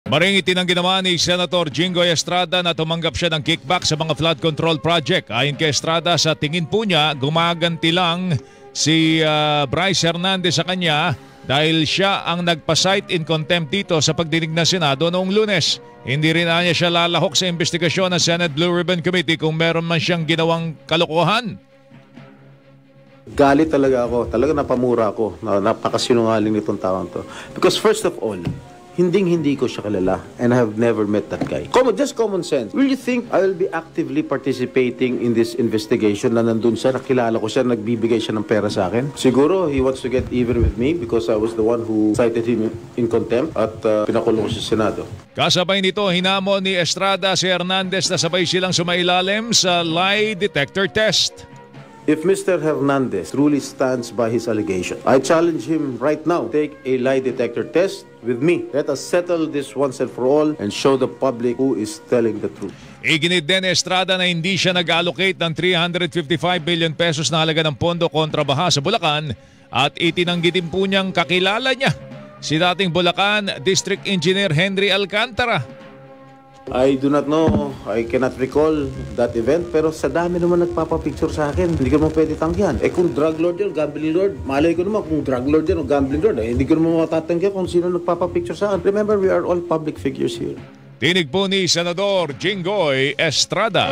Maring itinanggi naman ni Senator Jinggoy Estrada na tumanggap siya ng kickback sa mga flood control project. Ayon kay Estrada, sa tingin po niya, gumaganti lang si Bryce Hernandez sa kanya dahil siya ang nagpa-cite in contempt dito sa pagdinig ng Senado noong Lunes. Hindi rin niya siya lalahok sa investigasyon ng Senate Blue Ribbon Committee kung meron man siyang ginawang kalokohan. Galit talaga ako. Talaga napamura ako. Napakasinungaling nitong taon to. Because first of all, hindi ko siya kilala and I have never met that guy. Just common sense. Will you think I will be actively participating in this investigation na nandun siya, nakilala ko siya, nagbibigay siya ng pera sa akin? Siguro he wants to get even with me because I was the one who cited him in contempt at pinakulong ko sa Senado. Kasabay nito, hinamon ni Estrada si Hernandez na sabay silang sumailalim sa lie detector test. If Mr. Hernandez truly stands by his allegation, I challenge him right now, take a lie detector test with me. Let us settle this once and for all and show the public who is telling the truth. Iginit din ni Estrada na hindi siya nag-allocate ng 355 billion pesos na halaga ng pondo kontra baha sa Bulacan at itinanggi din po niyang kakilala niya si dating Bulacan District Engineer Henry Alcantara. I do not know, I cannot recall that event, pero sa dami naman nagpapapicture sa akin. Hindi ko naman pwede tanggihan. Kung drug lord yan, gambling lord, malay ko naman kung drug lord yan o gambling lord, hindi ko naman matatanggihan kung sino nagpapapicture sa akin. Remember, we are all public figures here. Tinig po ni Senador Jinggoy Estrada.